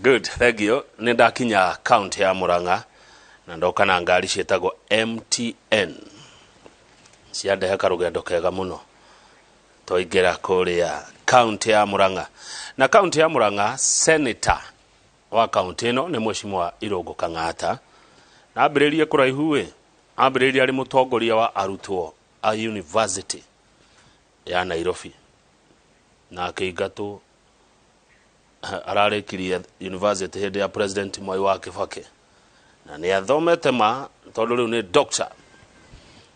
Good, thank you. Nenda kinya county ya Murang'a na ndoka na ngari cietagwo MTN. Ciande karugendo kega muno. Toigera kuria county ya Murang'a. Na county ya Murang'a, senator wa county no ni Mheshimiwa Irungu Kang'ata. Na ambiririe kuraihu we. Ambiririe ari mutongoria wa arutwo a university ya Nairobi. Na akeigatwo ararekirie university hende ya president Mwai wa Kibaki na ni athomete ma tondu riu ni doctor.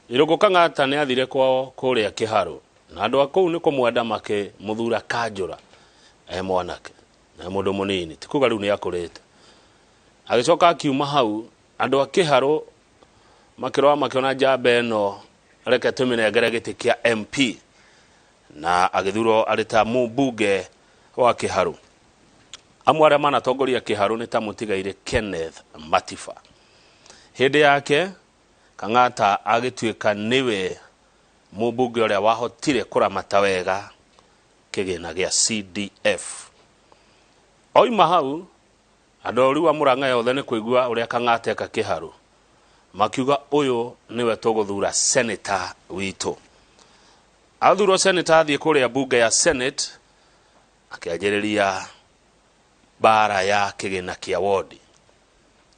Irungu Kang'ata ni athire kwao kuria Kiharu na andu akuu ni kumwenda make muthura Kanjura mwanake na mundu munini tikuga riu ni akurite agicoka akiuma hau andu a Kiharu makirwa makiona jambe no reke tuminengere giti kia MP na agithuro arita mubunge wa Kiharu. Amware mana tongoria Kiharu ni ta mutigaire Kenneth Matifa. Hede yake Kang'ata agituika niwe mubunge uria wahotire kuramata wega kigina gia CDF. Oima hau andu wa Murang'a yothe ni kuigua uria Kang'ata eka Kiharu makiuga uyu niwe tuguthura senator witu. Athuro senator athie kuria bunge ya Senate akiajiriria bara ya kigina kia wodi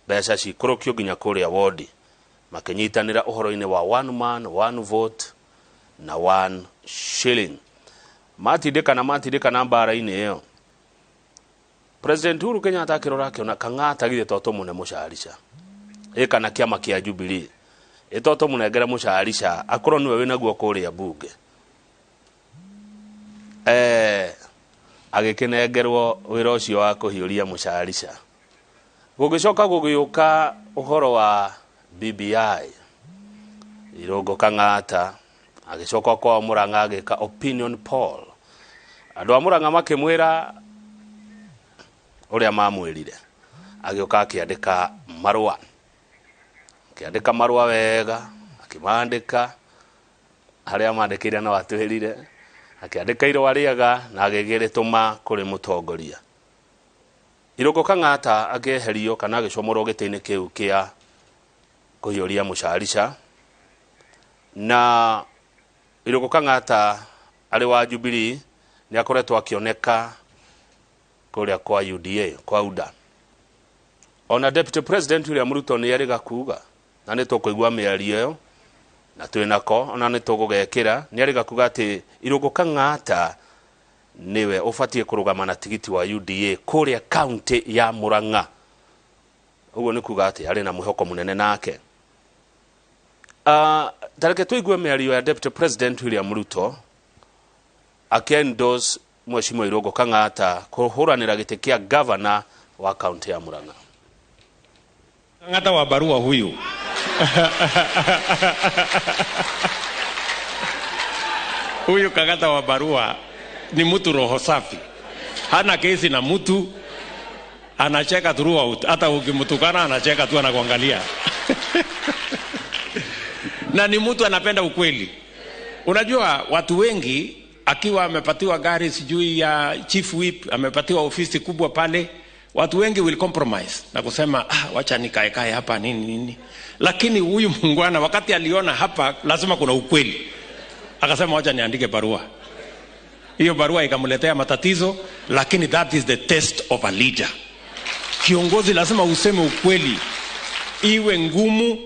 mbeca cikurukio nginya kuria wodi makinyitanira uhoro-ini wa one man one vote na 1 shilling matindika na bara-ini iyo. President Uhuru Kenyatta akirora akiona Kang'ata githe toto mune musharica kana kiama kia Jubilee itoto munengera musharica akorwo niwe wina guo kuria bunge agikinengerwo wira ucio wa kuhiuria musharica. Gugicoka gugiuka uhoro wa BBI Irungu Kang'ata agicoka kwa Murang'a agika opinion poll andu a Murang'a makimwira uria mamwirire agioka akiandika marua wega akimandika haria mandikire na watuhirire akiandika irwa riega na agigirituma kuri mutongoria. Irungu Kang'ata ageherio kana agicomorwo giti-ini kiu kia kuhiuria musharica na Irungu Kang'ata ari wa Jubilee ni akoretwo akioneka kuria kwa UDA kwa UDA. Ona Deputy President William Ruto ni ariga kuga na ni tukuigua miario yo na twinako ona ni tugugekira ni ariga kuga ati Irungu Kang'ata niwe ufatie kurugama na tigiti wa UDA kuria county ya Murang'a. Ugo ni kuga ati ari na mwihoko munene nake. Tareke tuigue miario ya Deputy President William Ruto akiendorse Mheshimiwa Irungu Kang'ata kuhuranira giti kia governor wa county ya Murang'a. Kang'ata wa barua huyu huyu Kang'ata wa barua ni mtu roho safi, hana kesi na mtu, anacheka throughout, hata ukimtukana anacheka tu anakuangalia na ni mtu anapenda ukweli. Unajua watu wengi akiwa amepatiwa gari sijui ya chief whip, amepatiwa ofisi kubwa pale, watu wengi will compromise na kusema wacha nikae hapa nini. Lakini huyu mungwana wakati aliona hapa lazima kuna ukweli, akasema wacha niandike barua. Hiyo barua ikamletea matatizo, lakini that is the test of a leader. Kiongozi lazima useme ukweli, iwe ngumu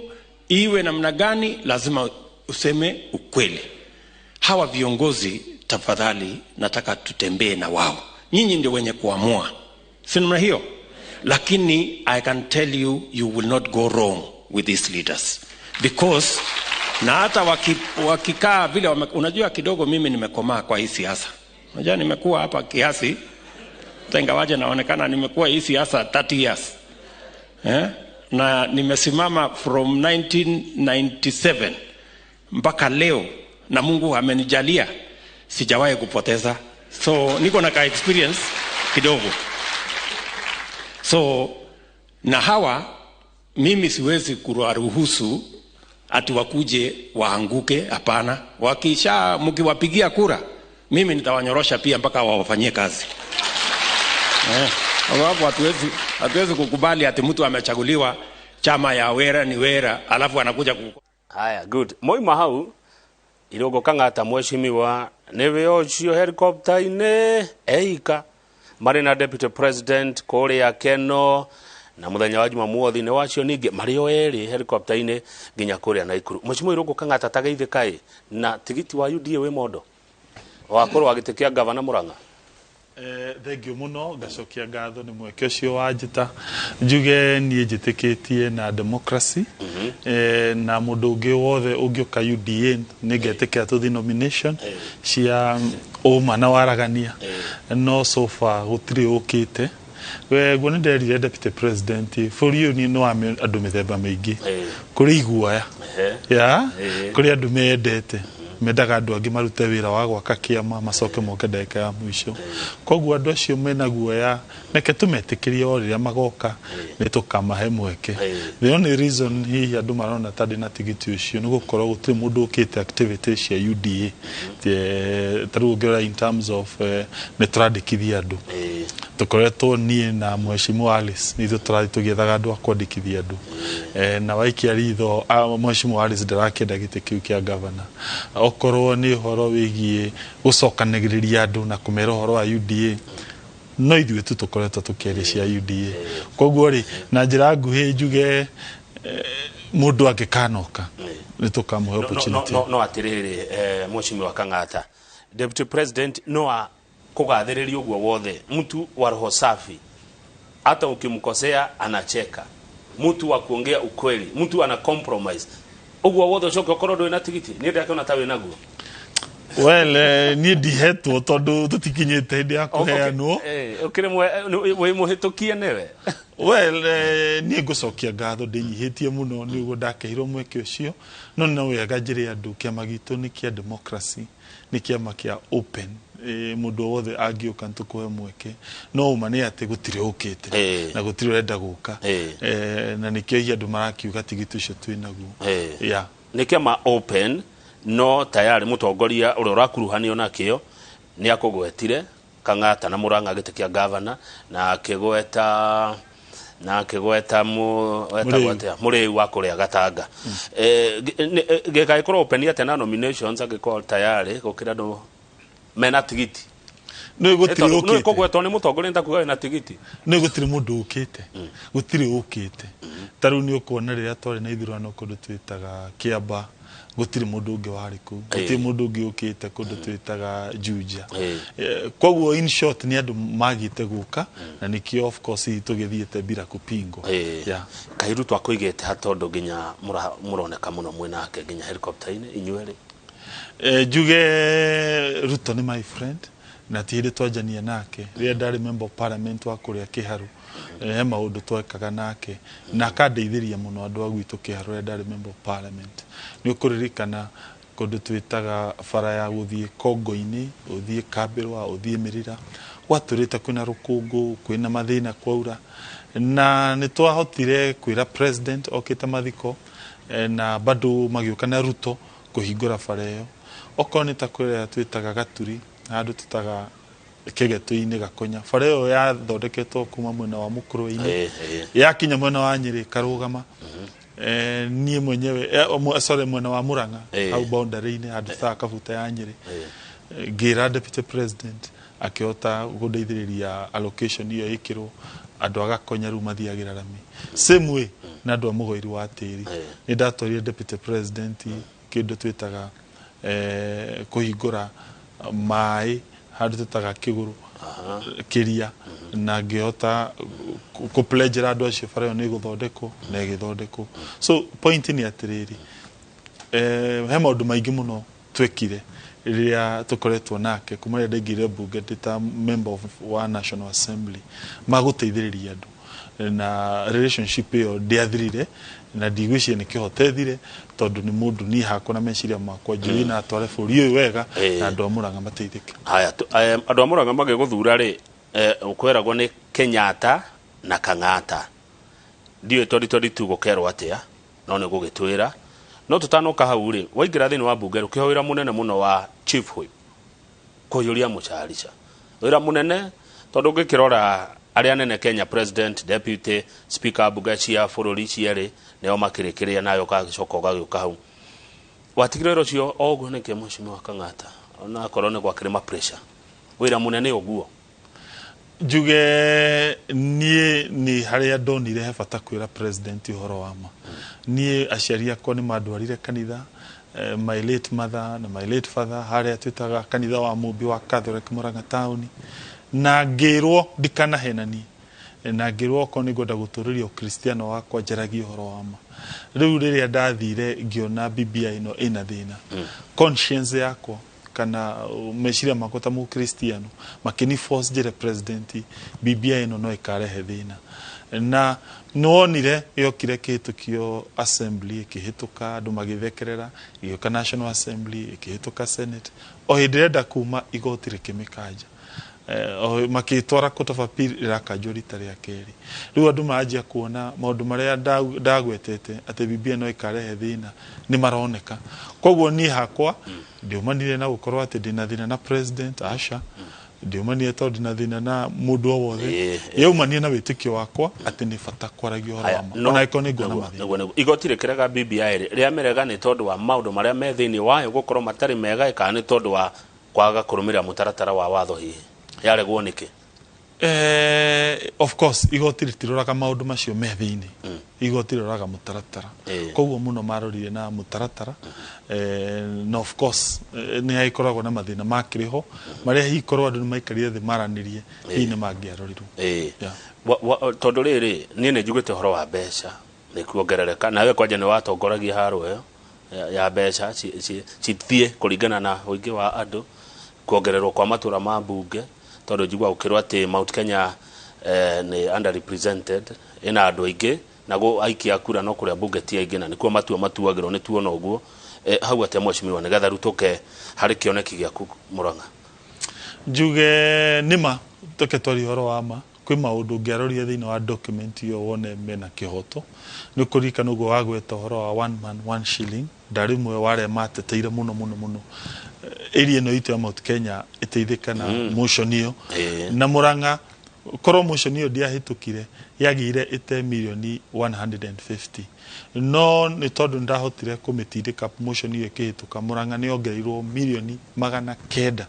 iwe namna gani, lazima useme ukweli. Hawa viongozi tafadhali nataka tutembee na wao, nyinyi ndio wenye kuamua, si namna hiyo? Lakini I can tell you, you will not go wrong with these leaders because na hata wakikaa vile unajua kidogo mimi nimekomaa kwa hii siasa. Unajua nimekuwa hapa kiasi, ingawaje naonekana nimekuwa hii siasa 30 years. Na nimesimama from 1997 mpaka leo na Mungu amenijalia sijawahi kupoteza. So niko na experience kidogo. So na hawa mimi siwezi kuruhusu ati wakuje waanguke, hapana. Wakisha mkiwapigia kura mimi nitawanyorosha pia mpaka wawafanyie kazi. Ambapo hatuwezi kukubali ati mtu amechaguliwa chama ya wera ni wera alafu anakuja haya good moima hau irogo kangata mheshimiwa neve ocio helicopter ine eika mari na deputy president kore ya Keno na muthenya wa Jumamothi ne wacio ninge mario eri helicopter ine nginya kore na Ikuru mheshimiwa irogo kangata tageithe kai na tigiti wa UDA we modo wakorwo agitekia governor Murang'a. Thank you muno gacokia ngatho ni mweke ucio wanjita njuge nie njitikitie na democracy na mundu ungi wothe ungioka UDA ningetikira tuthi nomination cia uma na waragania no so far gutiri ukite we gwone nderire deputy president for you ni no ame andu mithemba maingi kuri iguaya ya kuri andu meendete medaga andu angi marute wira wa gwaka kiama macoke moke ndeka ya mwisho koguo andu acio mena guoya neke tumetikirie o riria magoka ni tukamahe mweke the only reason hihi andu marona tadi na tigiti ucio ni gukorwo gutiri mundu ukite activity cia UDA tarugira in terms of netrandikithia andu tukoretwo nie na mheshimiwa Alice nithu turathi tugiethaga andu akwandikithia andu na waikia ritho mheshimiwa Alice ndarakenda gite kiu kia governor okorwo ni horo wigie gucokanagiriria andu na kumera horo wa UDA no ithuĩ tu tukoretwo tukiaria cia UDA koguo ri na njira nguhi njuge mundu angikanoka ni tukamuhe opportunity no atiriri mheshimiwa Kang'ata deputy president no kugathiriria uguo wothe mtu wa roho safi hata ukimkosea anacheka mtu wa kuongea ukweli mtu ana compromise uguo wothe ucoke ukorwo ndwi na tigiti ni ndakona tawe naguo well ni dihetwo tondu tutikinyite ndi akuheanwo ukire we muhitukie newe well ni ngucokia ngatho ndinyihitie muno ni ugo ndakehirwo mweke ucio no no wega njire andu kiama gitu ni kia democracy ni kiama kia open mundu wothe angioka ntukuhe mweke no uma ni ati gutire ukite na gutire renda guka na nikio hi andu marakiuga tigiti ucio twinaguo ya ni kiama open no tayari mutongoria uri urakuruhanio nakio ni akugwetire Kang'ata na Murang'a gitekia governor na akigweta muri wa kuria Gatanga gekai koro open ate na nominations agikol tayari gukira ndo mena tigiti no gutire ukite no kugwetwo ni mutongoria ndakuga na tigiti no gutire mundu ukite gutire ukite taru ni ukona riria twari na ithurano kundu twitaga Kiamba gutire mundu ungi wari ku gutire mundu ungi ukite kundu twitaga Juja koguo in short ni andu magite guka na nikio of course tugithiete bila kupingo Kairu twakuigete hatondu ginya muroneka muno mwinake ginya helicopter ine inyuere juge Ruto ni my friend na tiri twajania nake ria ndari member parliament wa kuria Kiharu maundu twekaga nake na kandeithiria muno andu agwitu Kiharu ria ndari member parliament ni ukuririkana kundu twitaga fara ya guthie Kongo-ini uthie Kabirwa uthie Mirira waturite kwina rukungu kwina mathina kwaura na ni twahotire kwira president okita mathiko na bado magiuka na Ruto kuhingura fara iyo okoni takwira twitaga Gaturi andu tutaga Kigetu-ini Gakonya fara iyo ya thondeketwo kuma mwena wa Mukuru-ini ya kinya mwena wa Nyeri karugama nie mwenyewe sorry mwena wa Murang'a au boundary-ini andu ta kabuta ya Nyeri gira deputy president akiota gudeithiriria allocation iyo ikirwo andu agakonya ru mathiagira rami same way na andu amugoiri wa tiri ni ndatorire deputy president kindu twitaga kuhingura mai handu tutaga Kiguru Kiria na ngiota ku pledge andu acio fara ni guthondekwo na igithondekwo so point ni atiriri he maundu maingi muno twekire ria tukoretwo nake kuma ndegire bunge ndita member of one national assembly maguteithiriria andu na relationship yo ndiathirire na ndigwicie ni kihotethire tondu ni mundu ni hakuna meciria makwa njui na atware buri uyu wega na andu Murang'a mateithike haya andu Murang'a magiguthura ri ukweragwo ni Kenyatta na Kang'ata ndiwe tori tugukerwo atia no ni gugitwira no tutanoka hau ri waingira thini wa bunge ukihowira munene muno wa chief whip kuyuria mucharicha wira munene tondu ngikirora aria nene Kenya president deputy speaker bunge cia bururi ciere neo makirekeria nayo kagicoka gagiuka hau watigire rocio oguo neke mheshimiwa Kang'ata ona korone kwa kirema pressure wira munene oguo njuge ni haria ndonire he bata kwira president uhoro wa ma nie aciari akwa ni mandwarire kanitha my late mother na my late father haria twitaga kanitha wa Mumbi wa Catholic Murang'a town na ngirwo ndikana henani na ngirwo ko ni ngoda guturiria ukristiano wakwa njaragia uhoro wa ma riu riria ndathire ngiona BBI ino ina thina conscience yakwa kana meciria makota mu kristiano makini force jere president BBI ino no ikarehe thina na nonire yokire kitukio assembly ikihituka andu magithekerera iyoka national assembly ikihituka senate o hindrenda kuma igotire kimikaja makitwara kutofapira kajuri tari akeri riu andu maajia kuona maundu maria ndagwetete ate BBI no ikarehe thina ni maroneka koguo ni hakwa ndiumanire na gukorwo ate ndina thina na president asha ndiumanire to ndina thina na mundu o wothe yeumanie na witikio wakwa ate ni bata kwaragia horoma ona ikoni ngona mathina igotire kirega BBI ria merega ni tondu wa maundu maria me thini wayo gukorwo matari mega ikani tondu wa kwaga kurumira mutaratara wa watho hihi yaregwo niki of course igotire tiroraga maundu macio me thini igotire roraga mutaratara koguo muno marorire na mutaratara no of course ni aikoragwo na mathina makiriho maria hikorwo andu maikarire thi maranirie hini mangiarorirwo tondu riri nie ne njugite horo wa mbeca ni kuongerereka nawe kwanja ni watongoragia haro yo ya mbeca cithie kuringana na uingi wa andu kuongererwo kwa matura ma bunge tondu njigwa ukirwa ati Mount Kenya ni underrepresented ina andu aingi nago aikia kura no kuria bunge ti aingi na nikuo matuagirwo ni tuona uguo hau ate mheshimiwa nigetha rutuke hari kioneki giaku Murang'a njuge nima tuke twari horo wa ma kwi maundu ngiaroria thiini wa document yo wone mena kihoto ni kurika nugo wagweta horo wa one man one shilling ndari mwe ware mateteire muno area no ite Mount Kenya iteithika na motion iyo na Murang'a koro motion iyo ndiahitukire yagire ite milioni 150 no ni tondu ndahotire kumitindika motion iyo kihituka Murang'a ni ongereirwo milioni 900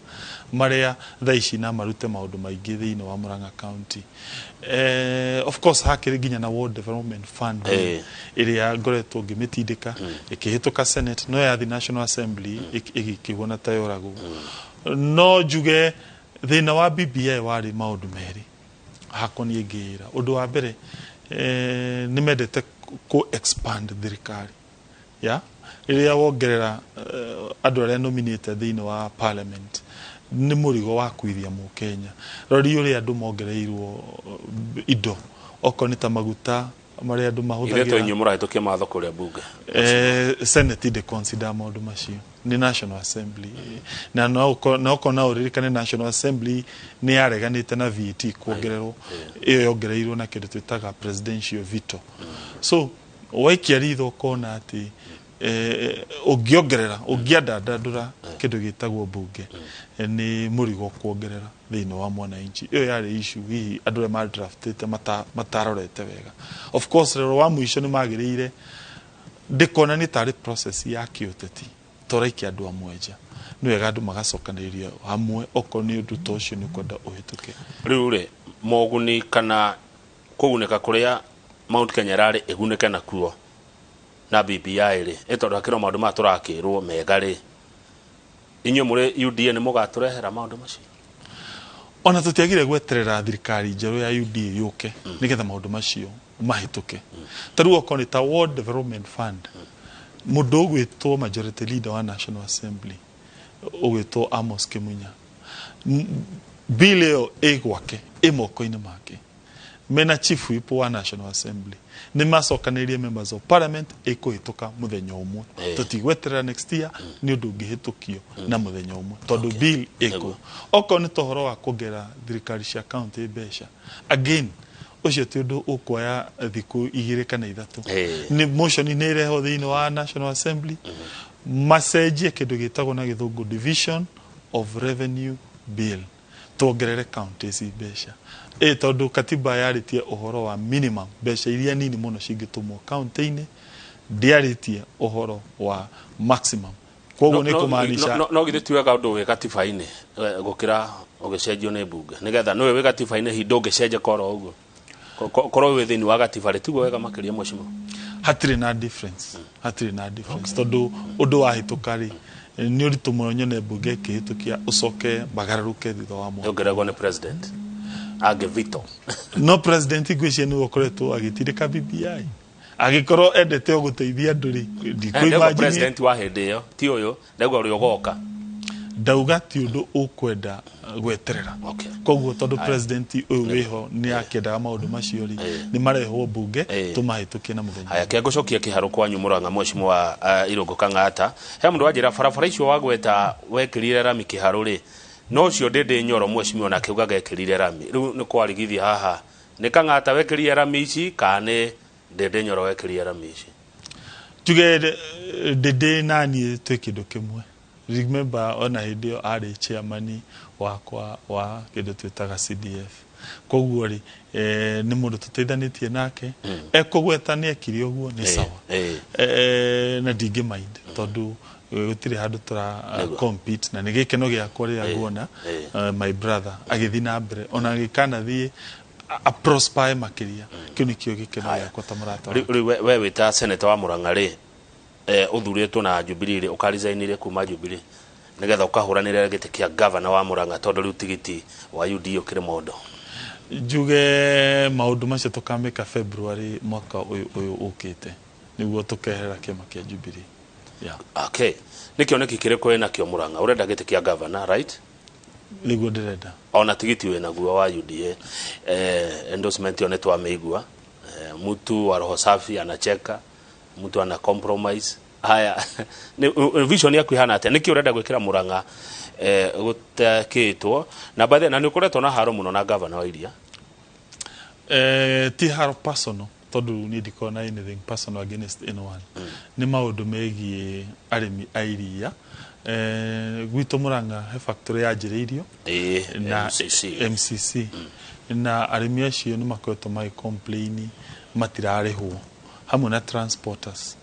maria thaici na marute maundu maingi thiini wa Murang'a county of course hakiri ginya na World Development Fund iria ngoretwo ngimitindika ikihituka Senate no ya the National Assembly ikigona tayoragu no njuge thina wa BBI wari maundu meri hakoni ngira undu wa mbere ni mendete ku expand thirikari iria wongerera andu aria nominated thiini wa parliament ni murigo wa kuithia mu Kenya rori uri andu mongereirwo indo okoni ta maguta maria andu mahuthagira ile to nyumura hitokia matho kuria bunge senate de consider maundu macio ni National Assembly na no uririkane National Assembly ni yareganite na VAT kuongererwo iyo yongereirwo na kindu twitaga presidential veto so waikia ritho kona ati ugiongerera ugiandandandura kindu gitagwo bunge ni murigo kuongerera thiini wa mwananchi iyo yari issue hii andu ya madraftete matarorete wega of course rero wa mwisho ni magirire ndikona ni tari process ya kiuteti toraikia andu amweja ni wega andu magacokanĩrĩria hamwe okoni undu tocio ni kwenda uhituke riu ri moguni kana kuguneka kuria Mount Kenya rari iguneke na kuo na BBI ri itondu akiro maundu maturakirwo mega ri inyo muri UDA ni mugaturehera maundu macio ona tutiagire gweterera thirikari njeru ya UDA yuke nigetha maundu macio mahituke taru okoni ta World Development Fund mundu ugwitwo majority leader wa National Assembly ugwitwo Amos Kimunya bilio egwake imoko-ini make mena chief whip wa National Assembly ni macokanĩrĩrie members of parliament ikuhituka muthenya umwe tutigweterera next year ni undu ngihitukio na muthenya umwe tondu bill iko oko ni tohoro wa kugera thirikari cia county mbeca again ucio ti undu ukoya thiku 2 kana 3 ni motion ni ireho thiini wa National Assembly macenjie kindu gitagwo na githungu division of revenue bill tuongerere counties mbeca tondu katiba yaritie uhoro wa minimum mbeca iria nini muno cingitumwo county-ini ndiaritie uhoro wa maximum koguo ni kumaanisha no githituaga undu we katiba-ini gukira ugicenjio ni bunge nigetha no we katiba-ini hindo ngicenje koro uguo koro we thini wa katiba ritugo wega makiria mweshimo hatire na difference tondu undu wa hitukari ni uritu muno nyone bunge kihitukia ucoke bagaruke thutha wa mwaka ongeragwo ni president age veto no president gwicien ni ukoretwo agitirika BBI agikorwo endete oguteithia nduri ndiko president wa hindi yo ti uyu ndego uri ugoka ndauga ti undu ukwenda gweterera koguo tondu president uyu wiho ni akendaga maundu macio ri ni marehwo bunge tumahitukie na muthenya haya kia gucokia kiharo kwanyu Murang'a mweshimo wa Irungu Kang'ata he mundu wajira barabara icio wagweta wekirire rami kiharo ri no cio ndindi nyoro mweshimo na kiuga gekirire rami riu ni kwarigithia haha ni Kang'ata wekirire rami ici kane ndindi nyoro wekirire rami ici tuge ndindi nani twekindu kimwe remember ona hindio ari chairman wakwa wa kindu twitaga CDF koguo ri ni mundu tuteithanitie nake ekugweta ni ekiri uguo ni sawa na dingi mind tondu gutire handu tura compete na ni gikeno giakwa ri aguona my brother agithi na mbere ona gikana thie a prosper makiria kini kio gikeno giakwa ta murata we wita senator wa Murang'a ri uthuritwo na Jubilee ukarizainire kuma Jubilee nigetha ukahuranira giti kia governor wa Murang'a tondu riu tigiti wa UD ukire mondo juge maundu macio tukameka February mwaka uyu ukite niguo tukehera kima kia Jubilee okay nikio neki kireko ena kio Murang'a urenda giti kia governor right niguo ndirenda ona tigiti wena guo wa UDA endorsement yone twameigua mtu wa roho safi anacheka mtu ana compromise haya vision yaku ihana atia niki urenda gwikira Murang'a gutakitwo na baadhi na nikuretwo na haro muno na governor wa Iria ti haro personal tondu ni ndikona anything personal against anyone ni maundu megie arimi a Iria gwitu Murang'a he factory ya njiriirio na MCC na arimi acio ni makoretwo mai complain matirarihwo hamwe na transporters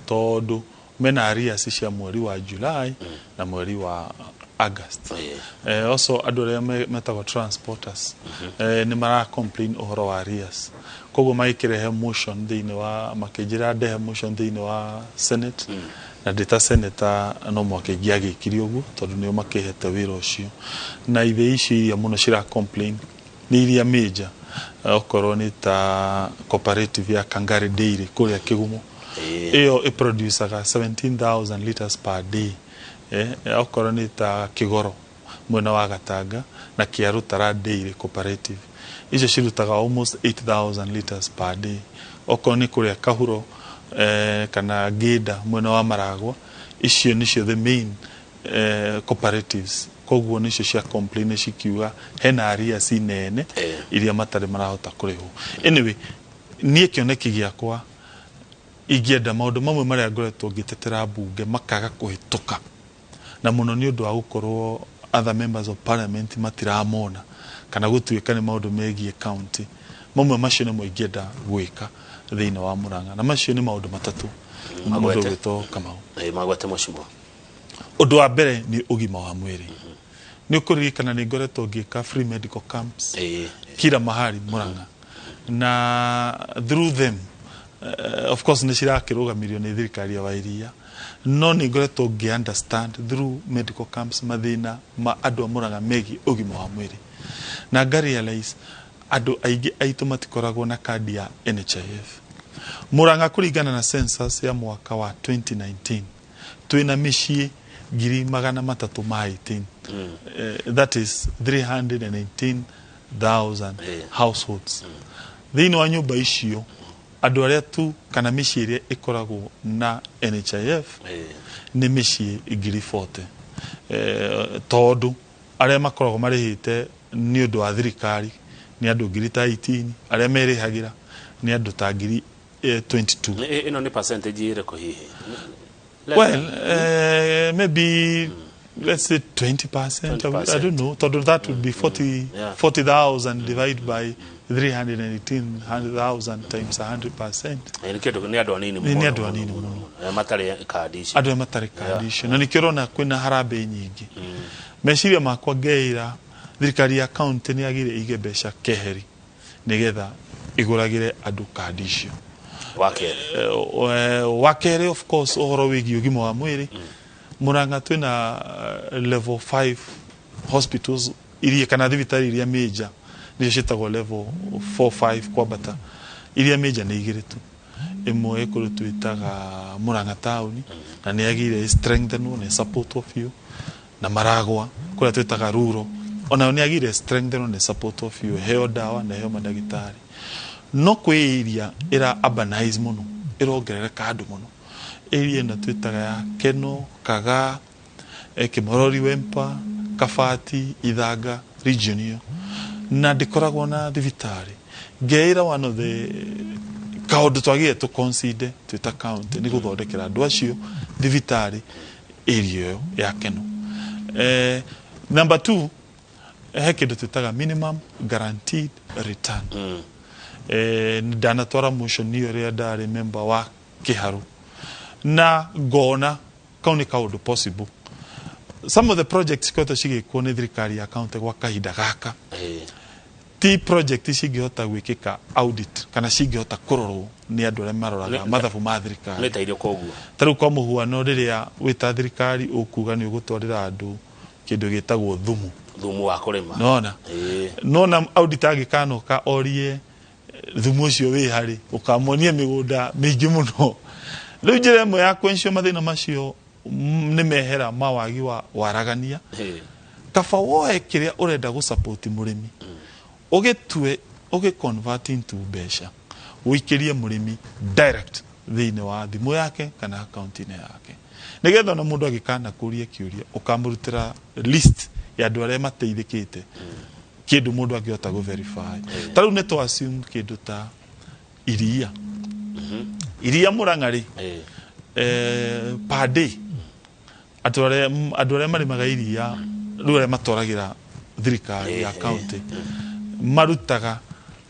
tondu mena arias cia mweri wa July na mweri wa August also andu aria metagwo transporters ni mara complain uhoro wa arias koguo magikirehe motion thiini wa makijira ndehe motion thiini wa Senate na data senator no mwakegia agikiri uguo tondu nio makihete wira ucio na ithe ici ya muno cira complain ni iria major okorwo ni ta cooperative ya Kangari Dairy kuria Kigumo iyo iproducaga 17,000 liters per day okorwo ni ta Kigoro mwena wa Gatanga na Kiarutara Dairy Cooperative icio cirutaga almost 8,000 liters per day okorwo ni kuria Kahuro kana Gida mwena wa Maragwa icio nicio the main cooperatives koguo nicio cia complain cikiuga hena aria cinene iria matari marahota kuriho anyway nie kioneki giakwa igienda maundu mamwe maria ngoretwo ngitetera bunge makaga kuhituka na muno ni undu wa gukorwo other members of parliament matiramona kana gutuika ni maundu megie county mamwe macio ni moingienda gwika thiini wa Murang'a na macio ni maundu matatu magwete to Kamau magwete mushimo undu wa mbere ni ugima wa mwiri ni ukurikana ni ngoretwo ngika free medical camps kila mahali Murang'a na through them of course ni cirakirugamirio ni thirikari ya Iria no ni ngoretwo ngi understand through medical camps mathina ma andu a Murang'a megi ugima wa mwiri na realize andu aingi aitu matikoragwo na kadi ya NHIF Murang'a kuringana na census ya mwaka wa 2019 twina mishie 318 that is 319,000 households thiini wa nyumba icio andu aria tu kana mishie iria ikoragwo na NHIF ni mishie 40 tondu aria makoragwo marihite ni undu wa thirikari ni andu 18 aria merihagira ni andu ta 22 ino ni percentage ire ko hihi well maybe let's say 20%. 20%. I don't know. That would be 40,000 divided by 318,000 times 100%. Ni kitu ni andu anini Ni andu anini muno. Matari kadi ici. Andu matari kadi ici. Na nikirona kwina harambe nyingi. Meciria makwa ngeira thirikari ya county ni agire ige mbeca keheri nigetha iguragire andu kadi icio. Wakere of course ohoro wigi ugima wa mwiri. Muranga twina level 5 hospitals iria kana thibitari iria major ni citagwo level 4-5 kwambata iria major ni igire tu imwe ekuru twitaga Muranga town na ni agire strengthen ne support of you na Maragwa kula twitaga rural ona ni agire strengthen ne support of you heo dawa na heo madagitari no kwe iria ira urbanize muno irongerereka andu muno area na twitaga ya Keno Kaga Kimorori Wempa Kafati Ithaga region hiyo na ndikoragwo na thibitari ngeira one of the kaundu twagie to consider twita county ni guthondekera andu acio thibitari area ya Keno. Number 2 kindu twitaga minimum guaranteed return. Ndanatwara motion niyo ria ndari member wa Kiharu na gona kauni kaundu possible. Some of the projects koto shige kuone thirikari ya county kwa kahinda gaka ti project cingihota gwikika audit kana cingihota kurorwo ni andu aria maroraga mathabu ma thirikari ni tairio koguo taru kwa muhuano riria wita thirikari ukuga ni ugutwarira andu kindu gitagwo thumu wa kurima nona audit agikano ka orie thumu ucio wi hari ukamonia migunda mingi muno riu njira imwe ya kwensio mathina macio ni mehera mawagi wa waragania kaba woe kiria urenda gu support murimi ugetue convert into besha wikirie murimi direct thine wa thimu yake kana account ine yake nigetha na mundu agikana kuria kiuria ukamurutira list ya andu aria mateithikite kindu mundu angihota gu verify taru ne to assume kindu ta iria Muranga ri per day andu aria marimaga iria riu aria matwaragira thirikari ya county marutaga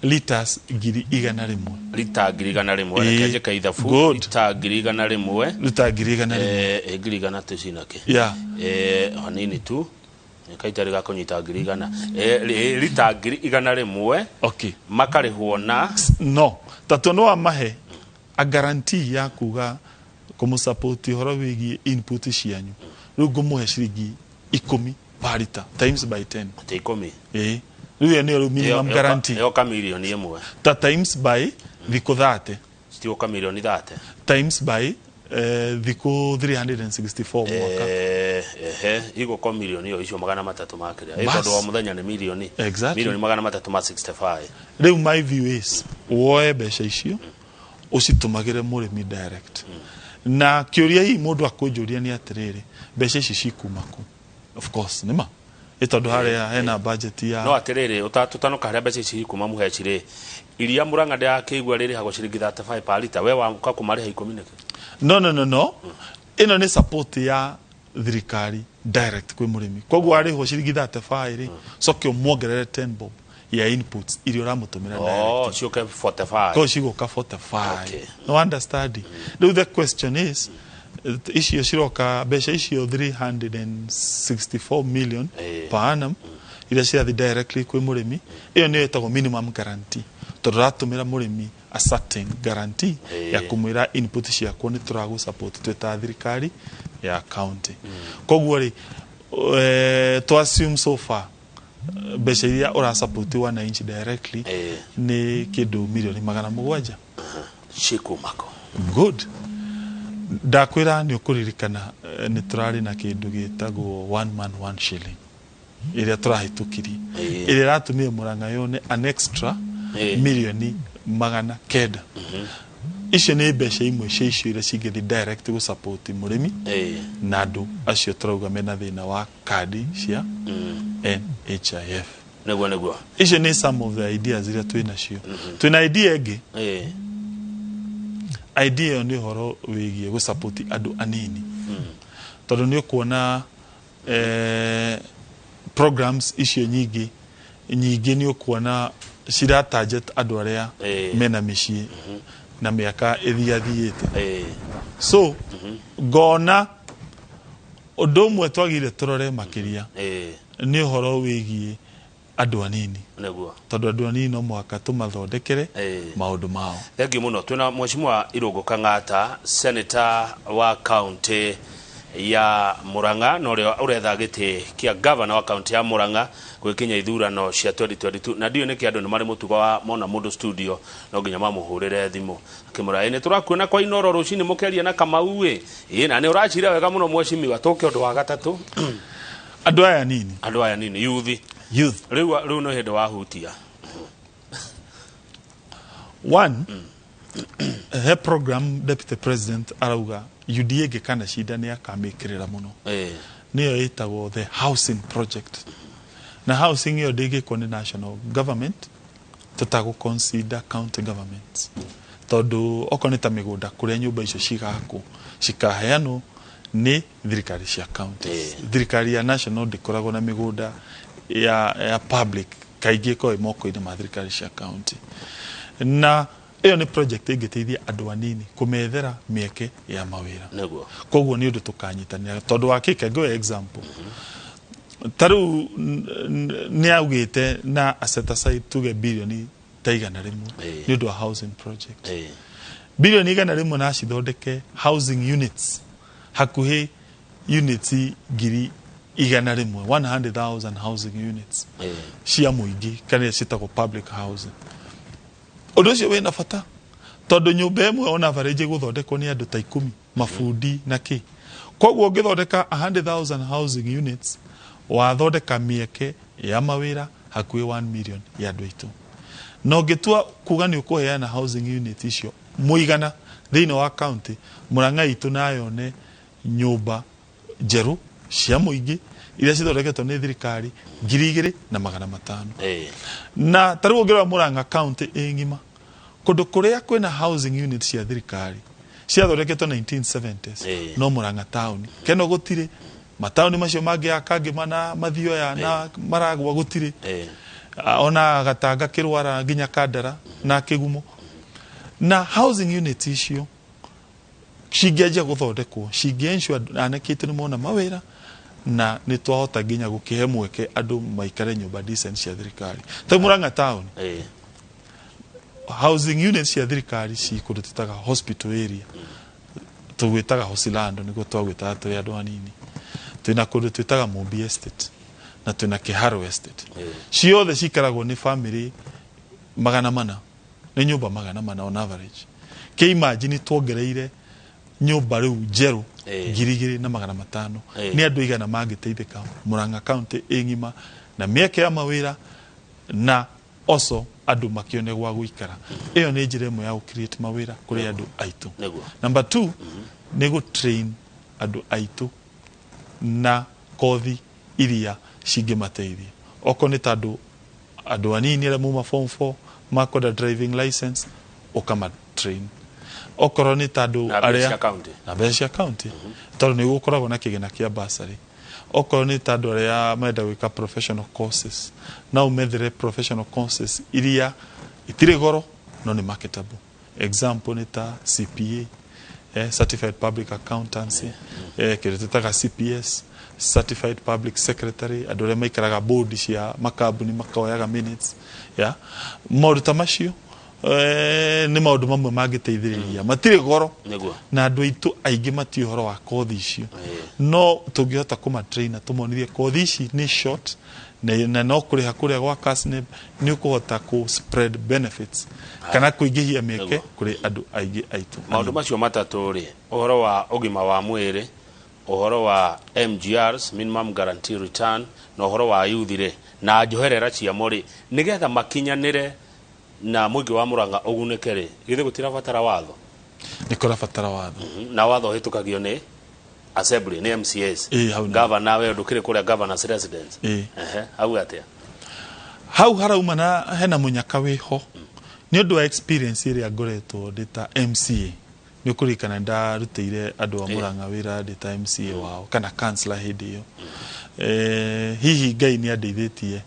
liters 100,000 lita 100,000 rekeje kaithafu lita 100,000 lita 100,000 100,000 tucinake hanini tu kaitari ga kunyita 100,000 lita 100,000 okay makarihwo na no tatu no amahe a guarantee ya kuga kumusupport horo wigi input cianyu riu ngumuhe ciringi 10 per liter times by 10 10 riu ni minimum guarantee yo ka milioni imwe ta times by thiko 30 stio ka milioni 30 times by thiko 364 mwaka igo kwa milioni yo icio 300 makire tondu wa muthenya ni milioni milioni 365 riu my view is woe besha icio ucitumagire murimi direct na kiuria hii mundu akunjuria ni atiriri besha ici cikumaku of course nima itondo haria hena budget ya no atiriri utatutanuka haria besha ici kuma muhecire iria Muranga ndia kigwa riri hago ciringi 35 per liter we wa kumariha 10 no ino ni support ya thirikari direct kwi murimi koguo ariho ciringi 35 ri sokyo muongerere 10 bob ya inputs ili uramutumira direct cioke 45 ko cigoka 45 okay. No understand now the question is icio ciroka besha icio 364 million per annum ila cia directly kwi murimi iyo ni etagwo minimum guarantee turatumira murimi a certain guarantee ya kumwira input ciakwo ni turagu support tweta thirikari ya county koguo ri to assume so far besha iria ura support wananchi directly ni kindu milioni 700 cikumako good ndakwira ni ukuririkana ni turari na kindu gitagwo 1 man 1 shilling iria turahitukirie iria ratumire Muranga yone an extra milioni 900 icio ni besha imwe icio iria cingithi direct gu support murimi na andu acio turauga mena thina wa kadi cia NHIF neguo icio ni some of the ideas iria twinacio twina idea enge idea ni horo wigie gu support andu anini tondu ni ukuona programs icio nyingi ni ukuona cira target andu aria mena mĩciĩ na mĩaka ithiathiĩte so ngona ũndũ ũmwe twagire tũrore makĩria nĩ ũhoro wĩgiĩ andũ anini tondũ andũ anini no mũhaka tũmathondekere maũndũ mao. Thengiũ mũno. Twĩna Mheshimiwa Irũngũ Kang'ata, senator wa county ya Murang'a na ũrĩa ũretha gĩtĩ kĩa governor wa county ya Murang'a gwĩkinya ithurano cia 2022 na ndiũ nĩkĩ andũ nĩ marĩ mũtugo wa mona mũndũ studio no nginya mamũhũrĩre thimũ akĩmũra nĩ tũrakuona kwa Inoro rũcinĩ mũkeria na Kamau na nĩ ũracira wega mũno Mheshimiwa tũke ũndũ wa gatatũ andũ aya nini youth rĩu no hĩndĩ wahutia one he program deputy president arauga UDA gĩkana shida nĩ akamĩkĩrĩra mũno nĩyo ĩtagwo the housing project na housing ĩyo ndĩgĩkwo nĩ national government tũtagũ consider county governments tondũ okorwo nĩ ta mĩgũnda kũrĩa nyũmba icio cikaheanwo nĩ thirikari cia counties. Thirikari ya national ndĩkoragwo na mĩgũnda ya public kaingĩ ĩkoragwo ĩ moko-inĩ ma thirikari cia county na ĩyo nĩ project ĩngĩteithia andũ anini kũmethera mĩeke ya mawĩra koguo nĩ ũndũ tũkanyitanĩra tondũ wa kĩka ngĩoya example tarĩu nĩ augĩte na asset aside tuge bilioni ta 100 nĩ ũndũ wa housing project bilioni 100 na cithondeke housing units hakuhĩ units 100,000 housing units cia mũingĩ kana citagwo public housing. Ũndũ ũcio wĩna bata tondũ nyũmba ĩmwe on average gũthondekwo nĩ andũ ta 10 mafundi na kĩ koguo ũngĩthondeka 100,000 housing units wathondeka mĩeke ya mawĩra hakuhĩ 1 million ya andũ aitũ na ũngĩtua kuga nĩ ũkũheana housing unit icio mũigana thĩinĩ wa county Murang'a itũ nayo nĩ nyũmba njerũ cia mũingĩ iria cithondeketwo nĩ thirikari 2,500 na tarĩu ũngĩrora Murang'a county ng'ima kũndũ kũrĩa kwĩna housing unit cia thirikari ciathondeketwo 1970s no Murang'a town keno gũtirĩ mataũni macio mangĩ akangĩ na Mathioya na Maragwa gũtirĩ ona Gatanga Kĩrwara nginya Kandara na Kĩgumo na housing unit icio cingĩanjia gũthondekwo cingĩensure anake aitũ nĩ mona mawĩra na nĩ twahota nginya gũkĩhe mweke andũ maikare nyũmba decent cia thirikari ta Murang'a town housing units cia thirikari kũndũ tũtaga hospital area tũgwĩtaga Hosilando nĩguo twagwĩtaga tũrĩ andũ anini twĩna kũndũ twĩtaga Mombi estate na twĩna Kĩharo estate ciothe cikaragwo nĩ family 400 nĩ nyũmba 400 on average imagine tuongereire nyũmba rĩu njerũ 2,500 nĩ andũ igana mangĩteithĩka Murang'a county ng'ima na mĩeke ya mawĩra na also andũ makĩone gwa gũikara ĩyo nĩ njĩra ĩmwe ya gũ-create mawĩra kũrĩ andũ aitũ. Number 2 nĩ gũ-train andũ aitũ na kothi iria cingĩmateithia okorwo nĩ ta andũ anini arĩa mauma form 4 makwenda driving license ũkama-train okorwo nĩ ta andũ arĩa na mbeca cia county tondũ nĩ gũkoragwo na kĩgĩna kĩa bursary okorwo nĩ ta andũ arĩa menda gwĩka professional courses na ũmethere professional courses iria itirĩ goro no nĩ marketable example nĩ ta CPA certified public accountancy kĩrĩa tũtaga CPS certified public secretary andũ arĩa maikaraga board cia makambuni makoyaga minutes maũndũ ta macio nĩ maũndũ mamwe mangĩteithĩrĩria matirĩ goro na andũ aitũ aingĩ matiĩ ũhoro wa kothi icio no tũngĩhota kũmatraina tũmonithie kothi ici nĩ short na no kũrĩha kũrĩa gwa CASNEB nĩ ũkũhota kũ spread benefits kana kũingĩhia mĩeke kũrĩ andũ aingĩ aitũ. Maũndũ macio matatũ rĩ ũhoro wa ũgima wa mwĩrĩ ũhoro wa MGRs minimum guarantee return na ũhoro wa youth rĩ na njoherera ciamo rĩ nĩgetha makinyanĩre na mũingĩ wa Murang'a ũgunĩke rĩ githĩ gũtirabatara watho nĩ kũrabatara watho na watho hĩtũkagio nĩ assembly nĩ MCAs governor we ndũkĩrĩ kũrĩa governor's residence hau atĩa hau harauma na hena mũnyaka wĩho nĩ ũndũ wa experience ĩrĩa ngoretwo ndĩ ta MCA ni kurikana ndarutire andu a Murang'a wira ndi ta MCA wao kana councillor hindi yo hihi Ngai ni andeithĩtie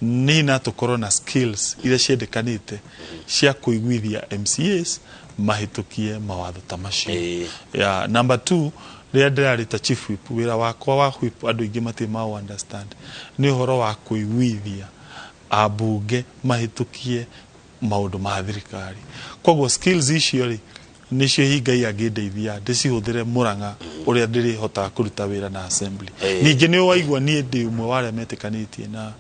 ni na tukorwo na skills ire ciendekanite cia kuiguithia MCAs mahitukie mawatho ta macio. Ya number 2 ria ndirari ta chief whip wira wakwa wa whip andu ingi mati ma understand ni horo wa kuiguithia abunge mahitukie maundu ma thirikari. Koguo skills icio ri nicio Ngai angedeithia ndicihuthire Murang'a uria ndiri hota kuruta wira na assembly. Ningi ni waigua ni ndi umwe wale metikanitie na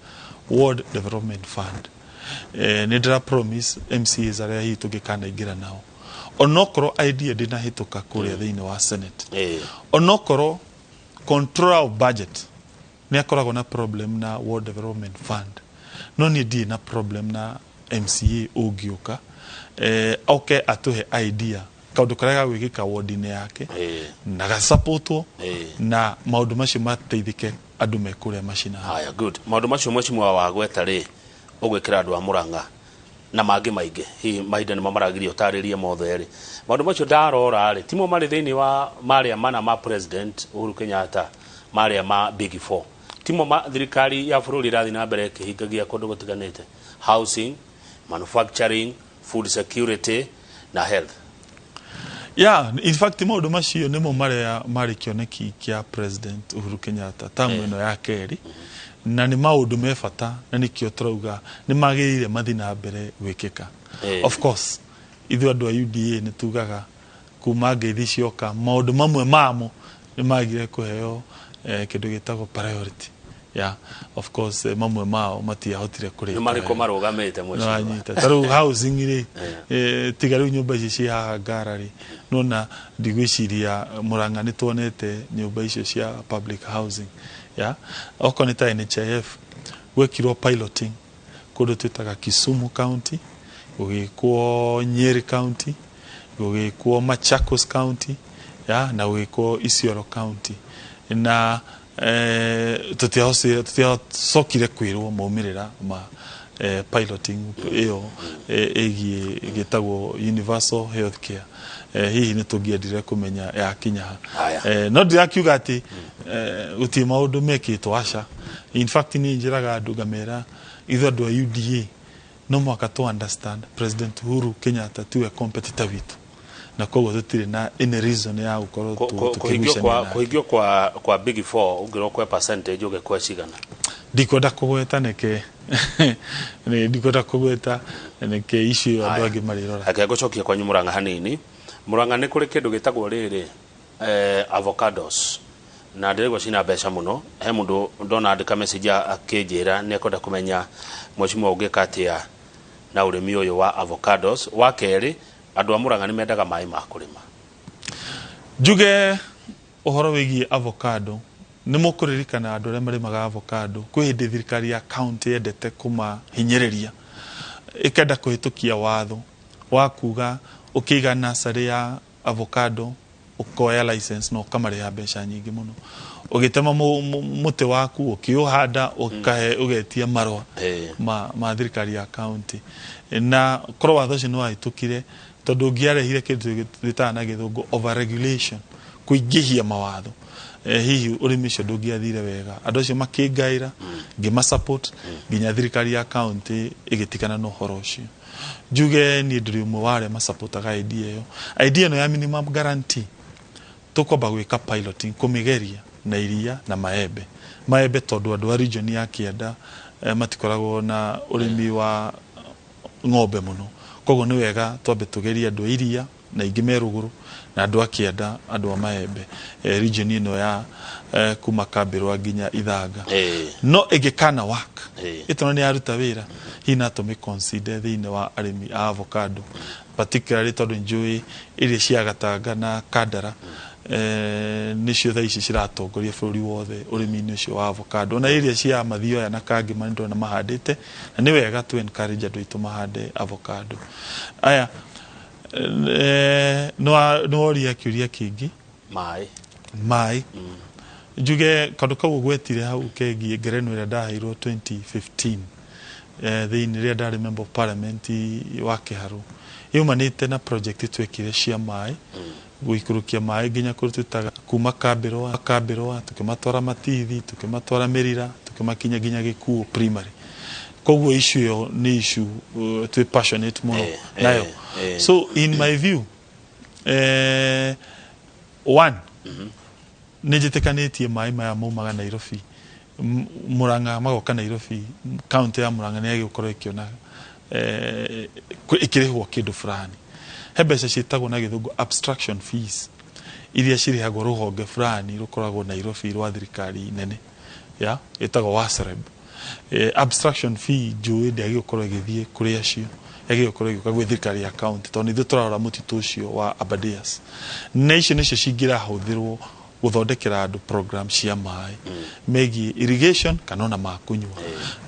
Ward Development Fund. Ni ndira promise MCAs aria hi tugikana ingira nao. Onokoro idea dina hituka kuria thiini wa Senate. Onokoro control of budget ni akoragwo na problem na Ward Development Fund. No ni di na problem na MCA ugiuka okay atuhe idea kaundu karega gwikika ward-ini yake na gasupportwo na maundu macio mateithike andu mekure mashina. Haya, good. Maundu macio mweshimwa wa gweta ri ugwikira andu a Murang'a na mangi maingi hi mahinda ni mamaragirio taririe mothe ri maundu macio ndarora ri timo mari thiini wa maria mana ma president Uhuru Kenyatta maria ma Big 4 timo ma thirikari ya bururi rathi na mbere kihingagia kundu gutiganite housing, manufacturing, food security na health. Yeah, in fact maundu macio nimo mari kioneki kia president Uhuru Kenyatta tamu ino ya keri na ni maundu me bata na nikio turauga ni magirire mathina mbere gwikika. Of course ithu andu a UDA ni tugaga kuma ngeithi cioka maundu mamwe mamo ni magire kuheo kindu gitagwo priority. Yeah, of course mamwe mao matiahotire kurika. Ni mariko marugamite mweshimwa. Taru housing ri tigaru nyumba ici cia haha Ngarari nona ndigwiciria Murang'a ni tuonete nyumba icio cia public housing. Yeah, okonita NHIF gwekirwo piloting kundu twitaga Kisumu County, gugikwo Nyeri County, gugikwo Machakos County, yeah, na gugikwo Isiolo County. Na tutiasokire kwirwo maumirira ma piloting iyo gitagwo universal healthcare. Hihi ni tungiendire kumenya ya kinya no ndirakiuga ati uti maundu mekitwo aca. In fact ni njiraga andu ngamera ithu andu a UDA no mwaka to understand President Uhuru Kenyatta tiwe competitor witu na koguo tutire na any reason ya gukorwo kuhigio kwa Big 4 ungiro kwa percentage ugekwa cigana ndikwenda kugweta neke ni ndikwenda kugweta neke issue andu angi marirora ake gucokia kwa Murang'a hanini. Murang'a ni kuri kindu gitagwo riri avocados na ndirego cina mbeca muno. He mundu ndona andika message akinjira ni akwenda kumenya mweshimwa ugikatia na urimi uyu wa avocados. Wa keri andu a Murang'a ni mendaga mai ma kurima. Juge uhoro wigi avocado ni mukuririkana andu aria marimaga avocado kwi hindi thirikari ya county yendete kuma hinyiriria ikenda kuhitukia watho wa kuga ukiga nursery ya avocado ukoya license no kamariha mbeca nyingi muno ugitema muti waku ukiuhanda ukahe ugetia marwa ma thirikari ya county na korwo watho ucio ni wahitukire tondu ngiarehire kindu gitana githungu over regulation kuingihia mawatho. Hihi urimi cio ndungiathire wega andu acio makingaira ngima support nginya thirikari ya county igitikana no horo ucio. Juge ni ndiri umwe wale ma supportaga idea no ya minimum guarantee tukoba gwika piloting kumigeria na iria na maembe tondu andu a region ya Kianda matikoragwo na urimi wa ng'ombe muno. Koguo ni wega twambe tugeria andu iria na ingi meruguru na andu a Kianda andu a maembe region ino ya kuma Kambirwa nginya Ithanga. No igikana work itono ni aruta wira hina to me consider thiini wa arimi a avocado particularly tondu njui iria cia Gatanga na Kandara nicio tha ici ciratongoria bururi wothe urimi-ini ucio wa avocado na iria cia Mathioya na Kangima ndo na mahandite na ni wega tu encourage andu itu mahande avocado. Aya no oria kiuria kingi mai juge kandu kau gwetire hau kengi ngerenwa ira ndaheirwo 2015 thiini ria ndari member of parliament wa Kiharu yumanite na project twekire cia mai guikurukia mai nginya kurututaga kuma Kabirwa tukimatwara Matithi tukimatwara Merira tukimakinya nginya Gikuo primary. Koguo issue yo ni issue twi passionate muno nayo. So in my view one nijitekanĩtie mai maya maumaga Nairobi Murang'a magoka Nairobi county ya Murang'a nĩ gĩgũkorwo ikiona ikirihwo kindu fulani he mbeca ciĩtagwo na gĩthũngũ abstraction fees iria cirĩhagwo rũhonge fulani rukoragwo Nairobi rwa thirikari nene ya ĩtagwo WASREB. Abstraction fee njũĩ ndĩagĩgũkorwo ĩgĩthiĩ kũrĩ acio yagĩgũkorwo ĩgĩũka gwĩ thirikari ya county tondũ ithuĩ tũrarora mũtitũ ũcio wa Aberdares na icio nĩcio cingĩrahũthĩrwo guthondekera andu program cia mai megie irrigation kana ona makunywa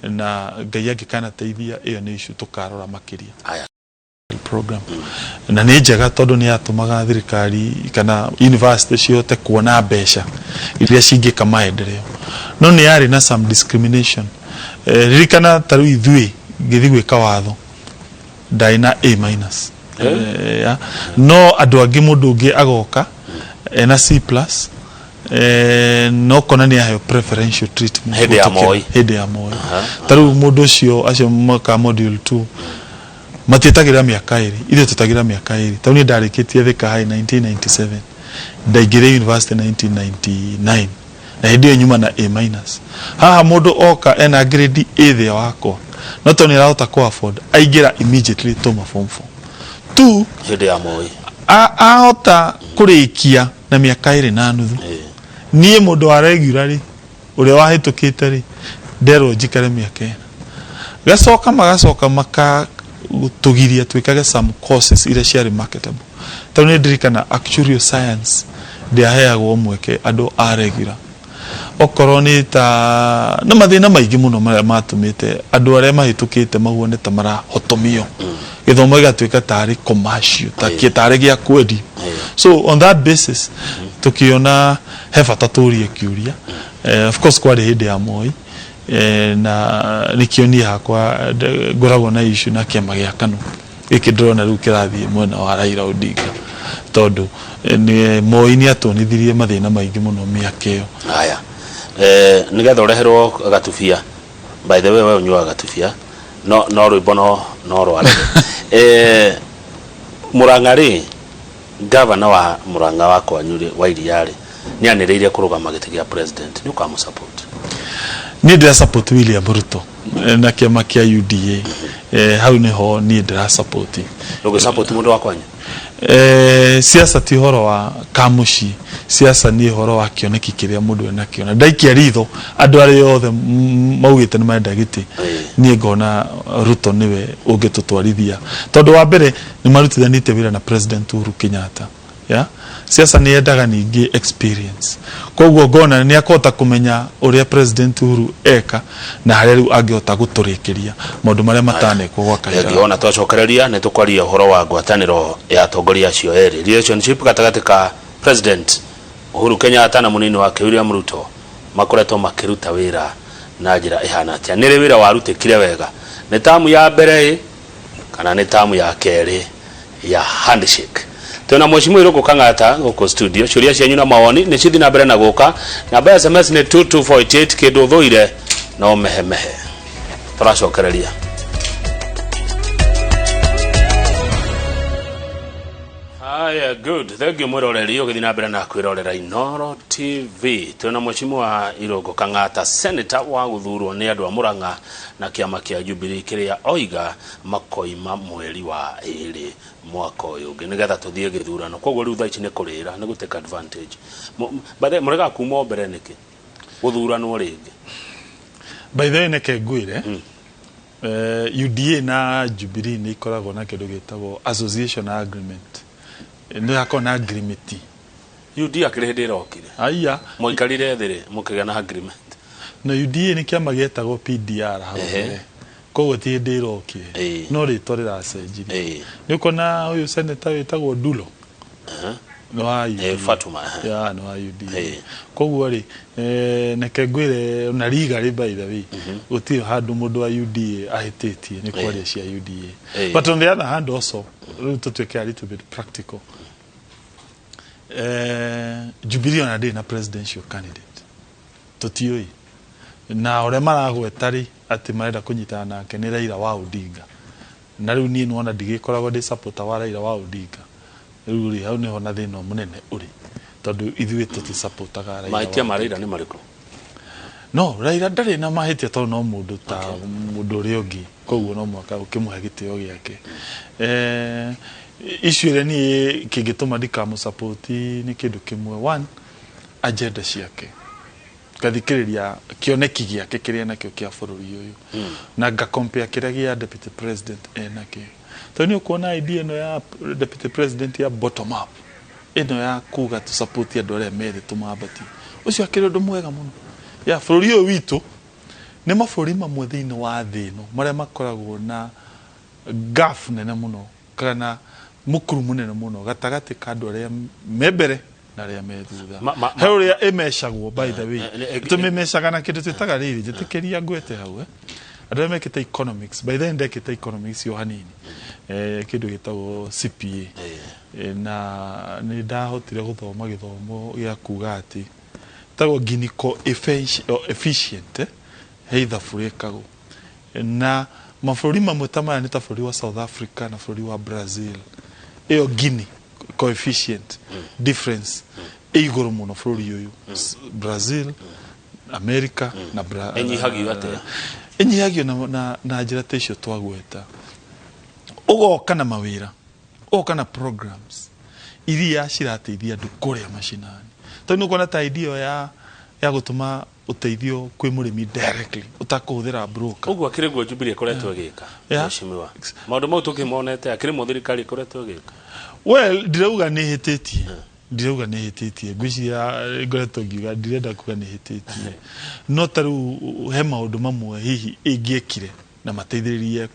na Ngai angĩkana teithia iyo nĩ issue tukarora makiria program na nĩ njega tondũ nĩ yatũmaga thirikari kana university cihote kuona mbeca iria cingĩka maendeleo no nĩ yarĩ na some discrimination ririkana ta rĩu ithuĩ ngĩthi gwĩka watho ndai na A- no andũ angĩ mũndũ ũngĩ agoka na C+ no kona ni ahe preferential treatment hede ya moi taru mundu ucio acio maka module 2 matitagira miaka iri ithe tutagira miaka iri tauni ndarikitie Thika High 1997 ndaigire university 1999 na hedi nyuma na A-. Haha mundu oka ena grade A thia wako no toni rahota ko afford aigira immediately toma form 4 2 hede ya moi ahota kurikia na miaka iri na nuthu niĩ mũndũ wa regularly ũrĩa wahĩtũkĩte rĩ nderwo njikare mĩaka magacoka makatũgiria twĩkage some courses iria ciarĩ marketable tondũ nĩ ndirikana actuarial science ndĩaheagwo mweke andũ a regular okorwo nĩ ta na mathĩna maingĩ mũno marĩa matũmĩte andũ arĩa mahĩtũkĩte mahuone ta marahotomio gĩthomo gĩgatuĩka tarĩ commercial tarĩ gĩa kwendi. So on that basis tukiona he bata tũrie kiuria of course kwa hĩndĩ ya Moi na nikionia hakwa ngoragwo na issue na kĩama gĩa KANU gĩkĩ ndĩrona rĩu kĩrathiĩ mwena wa Raila Odinga tondũ Moi nĩ atonithirie mathĩna maingĩ mũno mĩaka ĩyo. Haya nigetha ũreherwo gatubia by the way we unyuaga gatubia no rwĩmbo no rware Murang'a rĩ governor wa Murang'a wa Kwanyure wa Iriare ni anĩrĩire kũrũgama gĩtĩ gĩa president ni ukamusupport? Ni ndĩra support William Ruto na kĩama kĩa UDA hau niho ni ndĩra support. Ndũgĩ support mũndũ wa kwanyu? Siasa ti horo wa kamushi, siasa ni horo wa kĩoneki kĩrĩa mũndũ ena kĩona ndaikia ritho andũ arĩa othe maugĩte nĩ marenda gĩtĩ niĩ ngona Ruto niwe ũngĩtũtwarithia tondũ wa mbere nĩ marutithanĩtie wĩra na President Uhuru Kenyatta siasa ni yendaga ningĩ experience koguo ngona nĩ akota kũmenya ũrĩa President Uhuru eka na harĩa rĩu angĩhota gũtũrĩkĩria maũndũ marĩa matanekwo gwa kahinda. Ngĩona twacokereria nĩ tũkwaria ũhoro wa ngwatanĩro ya atongoria acio erĩ relationship gatagatĩ ka President Uhuru Kenyatta na mũnini wake William Ruto makoretwo makĩruta wĩra na njĩra ihana atĩa. Nĩ rĩ wĩra warutĩkire wega nĩ tamu ya mbere kana nĩ tamu ya kerĩ ya handshake? Tuna mheshimiwa Irũngũ Kang'ata gũkũ studio ciũria cianyu na mawoni nĩ cithi na mbere na gũka namba ya SMS nĩ 2248 kĩndũ thũire no mehemehe tũracokereria. Haya good thank you mwĩroreri ũgĩthi na mbere na kwĩrorera Inooro TV. Tuna mheshimiwa Irũngũ Kang'ata senator wa gũthurwo nĩ andũ a Murang'a na kĩama kĩa Jubilee kĩrĩa oiga makoima mweri wa ĩrĩ mwaka ũyũ ũngĩ nĩgetha tũthiĩ gĩthurano koguo rĩu thaa ici nĩ kũrĩra nĩ gũteka advantage mũrega kuma mbere nĩkĩ gũthuranwo rĩngĩ? By the way nĩke ngwĩre UDA na Jubilee nĩ ikoragwo na kĩndũ gĩtagwo association agreement nĩ hakorwo na agreement UDA akĩrĩ hĩndĩ ĩrokire aya mũikarire thĩ rĩ mũkĩgĩa na agreement na UDA nĩ kĩama gĩtagwo PDR hau koguo ti hĩndĩ ĩrokire no rĩtwa rĩracenjirie nĩ ũkona ũyũ senator wĩtagwo Dulo no wa UDA Fatuma no wa UDA koguo rĩ neke ngwĩre na legally by the way gũtirĩ handũ mũndũ wa UDA ahĩtĩtie nĩ kwaria cia UDA but on the other hand also rĩu tũtuĩke a little bit practical Jubilee ona ndĩ na presidential candidate tutioi na ore maragwetari ati marenda kunyitana nake ni Raila wa Odinga na riu ni nona ndigikoragwo ndi supporter wa Raila wa Odinga riu ri hau niho na thina munene uri tondu ithuĩ tuti supportaga Raila maitia Raila ni mariko no Raila ndari na mahitia tondu no mundu ta mundu uri ungi koguo no mwaka ukimuhe gitio giake issue ile ni kingituma ndikamu support ni kindu kimwe one agenda ciake kathikiriria kioneki giake kiria nakio kia bururi uyu na nga compare kiria gia deputy president enake tondu ni kuona idea no ya deputy president ya bottom up ino ya kuga tu support ya dole mere tumabati ucio akiri ndu mwega muno ya bururi uyu witu ni maburi mamwe thiini wa thino maria makoragwo na gap nene muno kana mukuru munene muno gatagati ka andu aria membere na aria methutha he uria imeshagwo by the way tumimeshaga na kindu twitaga riri njitikiria ngwete hau andu mekite economics by the end ekite economics yo hanini kindu gitagwo CPA na ni ndahotire guthoma githomo gia kuga ati tagwo Gini coefficient heitha furikago na mabũrũri mamwe ta maya ni ta bũrũri wa South Africa na bũrũri wa Brazil iyo Gini coefficient difference iguru muno bũrũri uyu Brazil America na enyihagio atia enyihagio na njĩra ta icio twagweta ugoka na mawĩra ugoka na programs iria cirateithia andu kuria mashinani tondu nukuona ta idea ya gutuma uteithio kwi murimi directly utakuhuthira broker uguo akiriguo Jubilee koretwo gika mheshimiwa maundu mau tukimonete akirimo thirikari koretwo gika well ndirauga ni hititie ngwiciria ngoretwo ngiuga ndirenda kuga ni hititie no taru he maundu mamwe hihi ingiekire na mateithiririe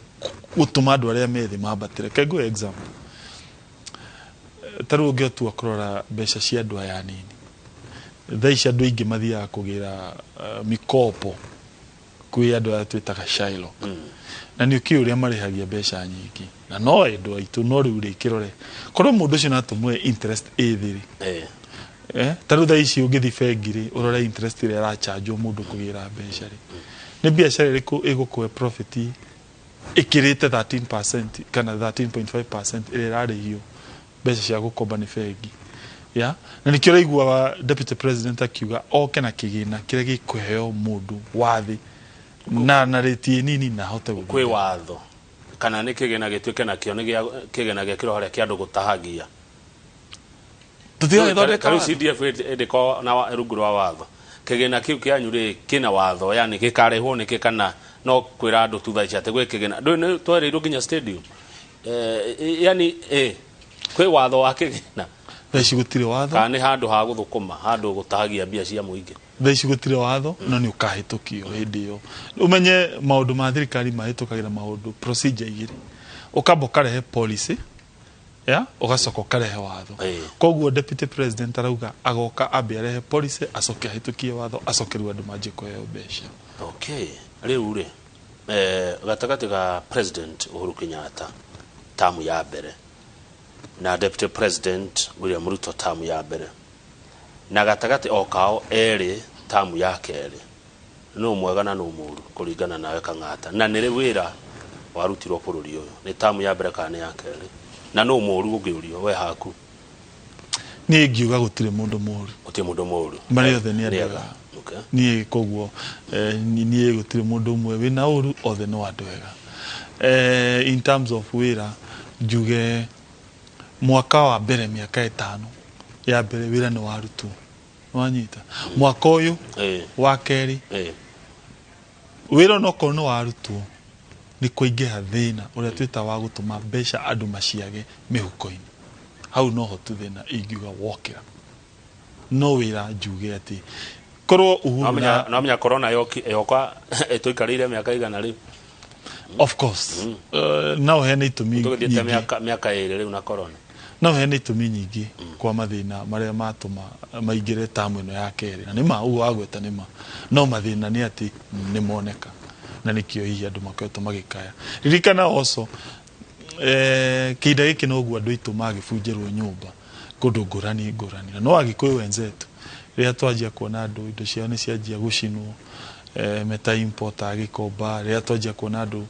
gutuma andu aria methi mambatire kego example taru ungetua kurora mbeca cia andu aya nini thaici andu ingi mathiaga kugira mikopo kwi andu aya twitaga Shailo na ni ukiuria marihagia mbeca nyingi na no endu aitu no riu rikirore korwo mundu ucio natumwe interest ithiri taru thaici ungithi bengiri urore interest ira arachanjwo mundu kugira mbeca ri ni biashara iriku igukwe profit ikirite 13% kana 13.5% ira irarihio mbeca cia gukomba ni bengi ya na nikio raigua deputy president akiuga oke na kigina kiria gikuheo mundu wathi na reti nini na hote kwi watho kana ni kigina gitwike na kio ni kigina gekiro haria kiandu gutahagia tutio thondeka kana CDF ediko na ruguru wa watho kigina kiu kianyure kina watho yani gikarehwo ni kikana no kwira andu tutha ici ate gwe kigina ndu twareirwo nginya stadium yani kwi watho wa kigina thaici gutire watho kana ni handu ha guthukuma handu gutahagia mbia cia muingi thaici gutire watho no ni ukahitukio hindi yo umenye maundu ma thirikari mahitukagira maundu procedure igiri ukamba ukarehe policy ya ugacoka ukarehe watho koguo deputy president arauga agoka ambe arehe policy acoke ahitukie watho acoke riu andu manje kuheo mbeca okay riu ri gatagati ga president Uhuru Kenyatta tamu ya mbere na deputy president William Ruto tamu ya mbere na gatagati okao eri tamu ya keri no mwega na no muru kuringana nawe Kang'ata na nire wira warutirwo bururi uyu ni tamu ya mbere kana ya keri na no muru ungiurio we haku ni ngiuga gutire mundu muru mari othe ni andega ni koguo ni gutire mundu umwe wina uru othe no andu wega in terms of wira njuge mwaka wa mbere miaka 5 ya mbere wira ni warutu wanyita mwaka uyu wa keri wira no kono warutu ni kuingiha thina uria twita wa gutuma mbeca andu maciage mihuko-ini hau no hotu thina ingiuga wokira no wira njuge ati korwo Uhuru na menya corona yoka etoikarire miaka igana riu of course now hena itumi tugithiete miaka 2 riu na corona no hena itumi nyingi kwa mathina maria matuma maingire tamu ino ya keri na nima ugo agweta nima no mathina ni ati ni moneka na nikio hihi andu makoretwo magikaya ririkana also kinda giki no guo andu itu magibunjirwo nyumba kundu ngurani ngurani. No Agikuyu wenzetu ria twajia kuona andu indo ciao ni cianjia gucinwo meta import Agikomba, ria twajia kuona andu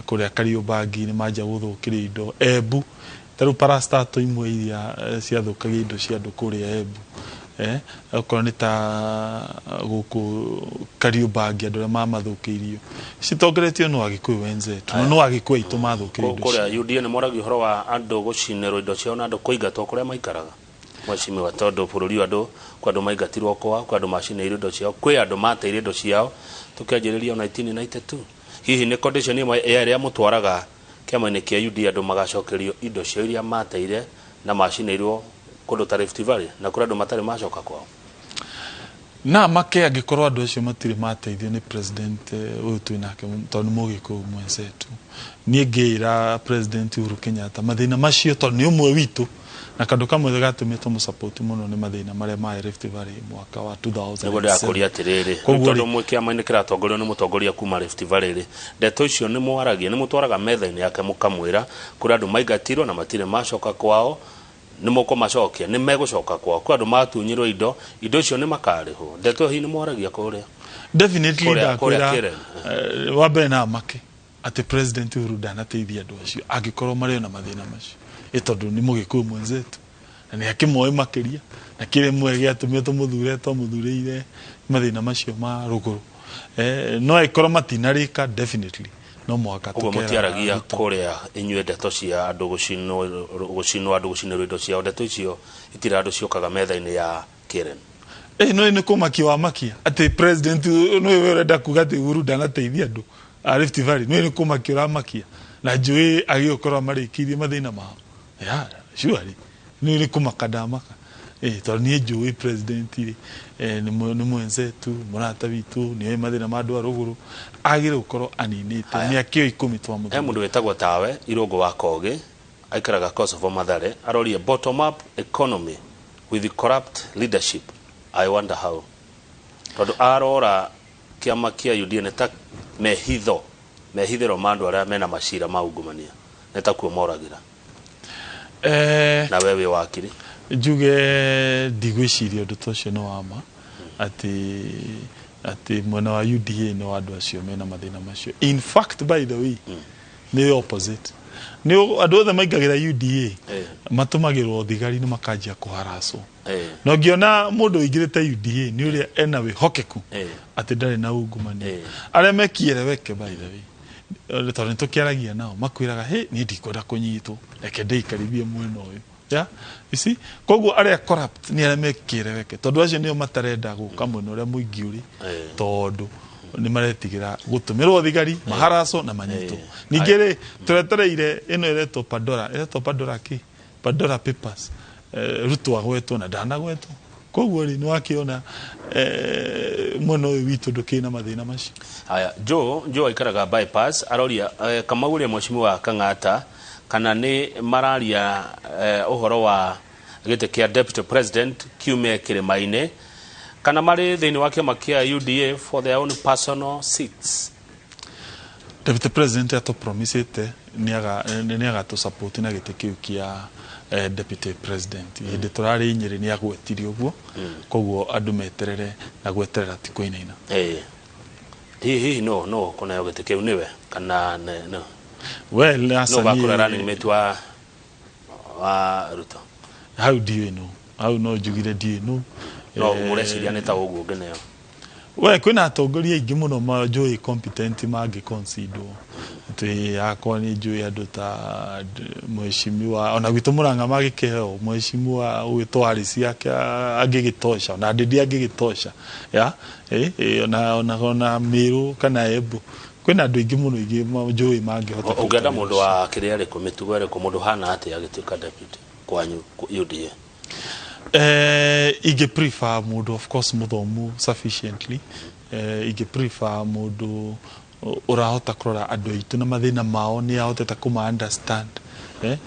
kuria Kariobangi ni manja guthukiria indo Embu taru parastato imwe iria ciathukagia indo cia andu kuria Embu okorwo ni ta guku Kariobangi andu mamathukiirio citongeretio no Agikuyu wenzetu no Agikuyu itu mathukiria indo kuria UDA ni moragi horo wa andu gucinirwo indo ciao na andu kuingatwo kuria maikaraga mwashimiwa tondu bururi wa andu kwa andu maingatirwo kwa andu macinirwo indo ciao kwi andu mateire indo ciao tukianjiriria 1992 hihi ni condition imwe area mutwaraga kiama-ini kia UDA andu magacokerio indo ciao iria mateire na macinirwo kundu ta Rift Valley na kuri andu matari macoka kwao na make angikorwo andu acio matire mateithio ni president uyu twinake tondu Mugikuyu mwenzetu nie ngira president Uhuru Kenyatta mathina macio tondu ni umwe witu na kandu kamwe gatumite mu support muno ni mathina maria ma Rift Valley mwaka wa 2000 nigo ndakuria atiriri tondu mwe kiama-ini kiratongorio ni mutongoria kuma Rift Valley ndeto icio ni mwaragia ni mutwaraga metha-ini yake mukamwira kuri andu maingatirwo na matire macoka kwao ni moko macokia ni megucoka kwao kwa andu matunyirwo indo icio ni makariho ndeto hi ni mwaragia kuria definitely ndakwira wambe na make ati president Uhuru ndanateithia andu acio angikorwo mari na mathina macio tondu ni Mugikuyu mwenzetu na ni akimoe makiria na kire mwe giatumio tumuthure muthureire mathina macio ma ruguru no ikorwo matinarika definitely no mwaka tukera ugo mutiaragia kuria inywe ndeto cia andu gucinwo andu gucinirwo indo ciao ndeto icio itira andu ciokaga metha-ini ya Karen no ni kumaki wa makia ati president no urenda kuga ati Uhuru ndanateithia andu a Rift Valley no ni kumaki wa makia na njui agiokorwo marikirie mathina mao surely ni kumaka maka tondu ni njui president ni mwenzetu murata witu ni mathina ma andu a ruguru agire gukorwo aninite ni akio 10 twa muthu mundu wetagwo tawe Irungu wa Kogi aikaraga Kosovo Mathare arorie bottom up economy with the corrupt leadership. I wonder how tondu arora kiama kia UDA neta mehithiro mandu aria mena macira maungumania neta kuo moragira na wewe wakiri njuge ndigwiciria undu tocio no wama ati mwena wa UDA no andu acio mena mathina macio. In fact by the way ni opposite ni andu othe maingagira UDA matumagirwo thigari ni makanjia kuharacwo no ngiona mundu ingirite UDA ni uria ena wihokeku ati ndari na ungumania aria mekiereweke by the way tondu tukiaragia nao makwiraga ni ndikwenda kunyitwo reke ndeikarithie mwena uyu you see koguo aria corrupt ni aria mekireweke tondu acio nio matarenda guka mwena uria muingi uri tondu ni maretigira gutumirwo thigari maharaco na manyito ningire turetereire ino iretwo Pandora Pandora Papers Ruto agwetwo na ndanagwetwo koguo ri ni wakiona mwena uyu witu ndukina mathina macio haya Joe aikaraga bypass aroria Kamau mweshimiwa Kang'ata kana ni mararia uhoro wa gite kia deputy president kiume Kirima-ini kana mari thini wa kiama kia UDA for their own personal seats. Deputy president ato promisete niaga to support na gite kiu kia deputy president indi turari inyiri ni agwetirio uguo koguo andu meterere na gweterera tiko inaina hihi no kuna yo gite kiu niwe kana no well asa no bakura running mate wa Ruto how do you know how no jugire do you know no mureciria neta uguo ngeneo we kwina atongoria ingi muno ma joy competent magi consider ati akwa ni joy andu ta mweshimiwa ona gwitu Murang'a magikeo mweshimiwa uitwari ciake agigitosha na ndidi agigitosha ona Miru kana Embu kwina andu ingi muno ingi ma joy mangihota ugenda mundu wa kiria ri kumitugo ri mundu hana ati agituka deputy kwanyu UDA ige prefer mudu of course muthomu sufficiently ige prefer mudu urahota kurora andu aitu na mathina mao ni ahoteta kuma understand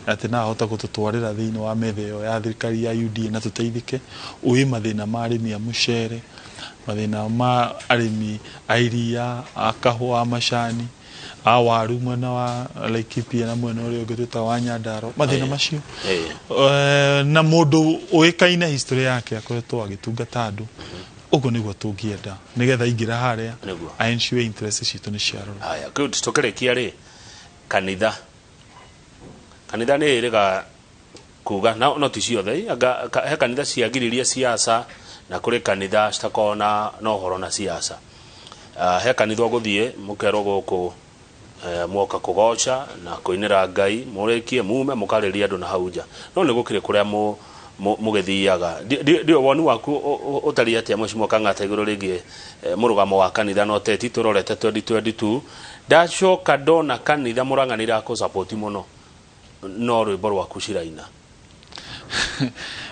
ati na ahota gututwarira thiini wa metheo ya thirikari ya UDA na tuteithike uyi mathina ma arimi a mucere mathina ma arimi a iria akahua macani awaru mwena wa Laikipia na mwena uri ungituta wa Nyandarua mathina macio na mundu uikaine history yake akoretwo agitungata andu ugo niguo tungienda nigetha ingira haria ensure interest citu ni ciarora. Haya, good. Tukerekia ri kanitha ni iriga kuga no ti ciothe he kanitha ciagiriria siasa na kuri kanitha citakona no horo na siasa. He kanitha guthie mukero guku mwoka kugocha na kuinira Ngai murekie mume mukariria andu na hauja no ni gukire kuria mugithiaga ndio wonu waku utari atia Mheshimiwa Kang'ata iguru rigi murugamo wa kanitha no teti turorete 2022 ndacoka ndona kanitha muranganira ku support muno no rwimbo rwaku ciraina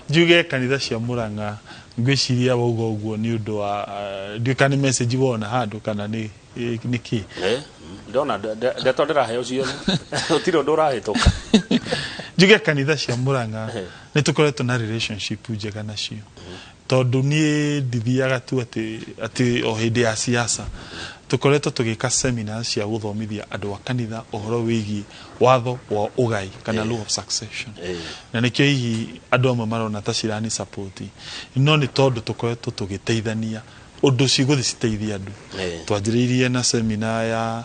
juge kanitha cia Murang'a ngwiciria wauga uguo ni undu wa ndikani message wona handu kana ni niki ndona ndatondera heo cio utiro ndurahituka juge kanitha cia Murang'a ni tukoretwo na relationship njega nacio tondu ni ndithiaga tu ati o hindi ya siasa tukoretwo tugika seminar cia guthomithia andu a kanitha uhoro wigi watho wa ugai kana law of succession na nikio hihi andu amwe marona ta cirani support no ni tondu tukoretwo tugiteithania undu ciguthi citeithia andu twanjiriirie na seminar ya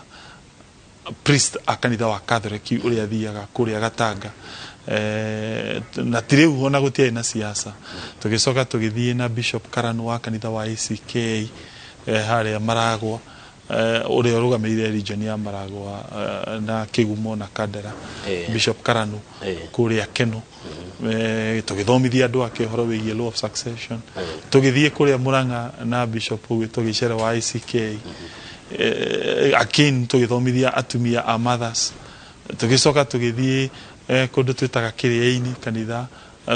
priest a kanitha wa Catholic uria thiaga kuria Gatanga na tiriu ona gutie na siasa tugicoka tugithie na Bishop Karanu wa kanitha wa ACK haria Maragwa uri orugamirire region ya Maragwa na Kigumo na Kandara Bishop Karanu kuria Keno tugithomithia andu ake horo wigie law of succession tugithie kuria Murang'a na Bishop tugicera wa ACK akin tugithomithia atumia a mothers tugicoka tugithie kundu twitaga Kiriaini kanitha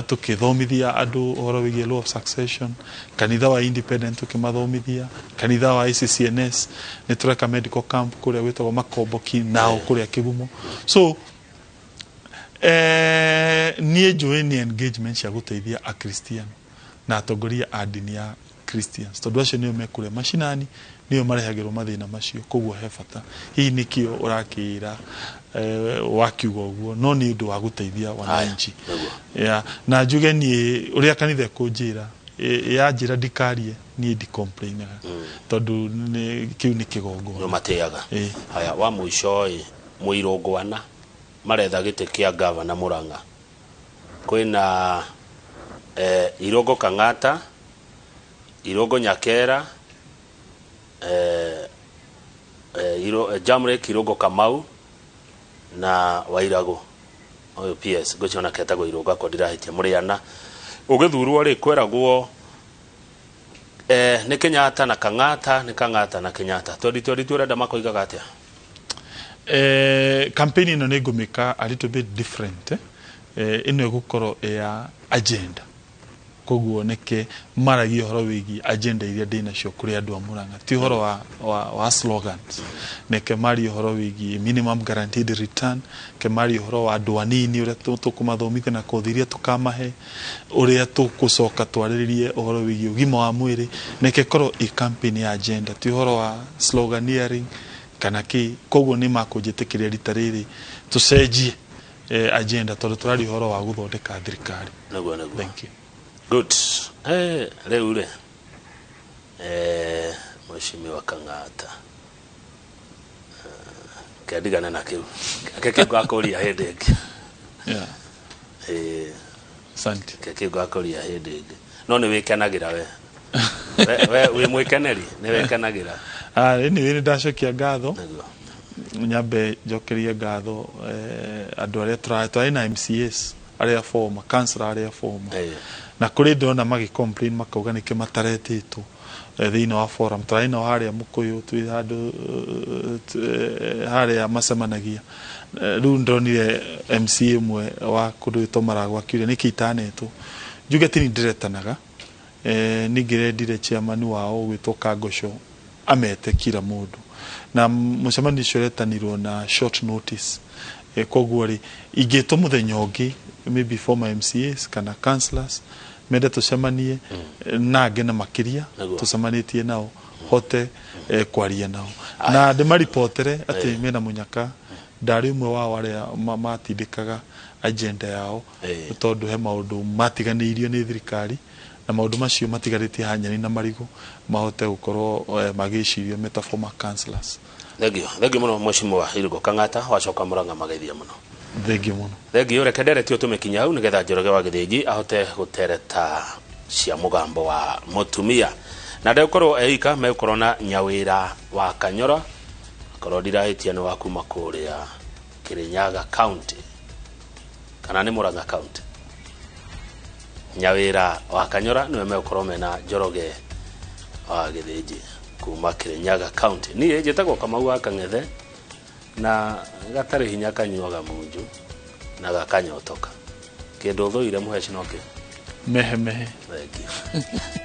tukithomithia andu uhoro wigie law of succession kanitha wa independent tukimathomithia kanitha wa ICCNS ni tureka medical camp kuria gwitagwo Makomboki nao kuria Kigumo so nie join engagement cia guteithia a Christian na atongoria a dini ya Christians tondu acio nio mekuria mashinani nio marehagirwo mathina macio koguo he bata hihi nikio urakira wakiuga uguo no ni undu wa guteithia wananchi na njuge ni uria kanitha kunjira ya njira ndikarie ni ndi complain tondu ni kiu ni kigongo no mateaga haya wa muico muirungwana maretha gite kia governor Murang'a kwina Irungu Kang'ata Irungu Nyakera Jamrek Irungu Kamau na Wairagu oyo PS gociona ketagwo Irungu akondirahitie muriana ugithurwo ri kweragwo ni Kenyatta na Kang'ata ni Kang'ata na Kenyatta 2022 renda makoigaga atia campaign ino ni ngumika a little bit different ino gukoro ya agenda koguo neke maragi horo wigi agenda iria ndina cio kuri andu a Murang'a ti horo wa slogans neke mari horo wigi minimum guaranteed return ke mari horo wa andu anini uria tukumathomithia na kuthiria tukamahe uria tukucoka twariririe horo wigi ugima wa mwiri neke koro i campaign ya agenda ti horo wa sloganeering kana ki koguo ni makunjitikiria rita riri tucenjie agenda tondu turari horo wa guthondeka thirikari naguo thank you. Good. Reure. Mheshimiwa Kang'ata. Kadigana na kiu. Keke gwakoria headache. Yeah. Asante. Keke gwakoria headache. No ni wikanagira we. We mwikeneri ni wikanagira. Ni wini ndacokia ngatho. Nyambe njokerie ngatho andu aria try na MCAs aria former councillor aria former. Na kuri ndona magi complain makauga nike mataretitwo thiini wa forum turaina haria Mukuyu twi handu haria macemanagia riu ndonire MCA mwe wa kundu Maragwa akiuria niki itanetwo njuge tini ndiretanaga ningirendire chairman wao gwitwo Kangosho amete kila mundu na mucemani coretanirwo na short notice koguo ri ingitwo muthenya ungi maybe former MCAs kana councillors mende tucemanie na ngena makiria tucemanitie nao hote kwaria nao na de maripotere ati mena munyaka ndari umwe wao aria matindikaga agenda yao tondu he maundu matiganirio ni thirikari na maundu macio matigarĩtie hanyani na marigo mahote gukorwo magicirio metaforma councillors. Thegio muno mheshimiwa Irungu Kang'ata wacoka Murang'a mageithia muno. Thegio muno. Thegio rekendere tio tumekinya hau nigetha Njoroge wa Githĩnji ahote gutereta cia mugambo wa mutumia na ndeukorwo eika meukorwo na Nyawira wa Kanyora korwo ndirahitia ni wa kuma kuria Kirinyaga County kana ni Murang'a County. Nyawira wa Kanyora niwe meukorwo mena Njoroge wa Githĩnji kuma Kirinyaga County. Niĩ njĩtagwo Kamau wa Kang'ethe na gatarĩ hinya kanyuaga munju na gakanyotoka kĩndũ thũire mũheci noke mehe. Thank you.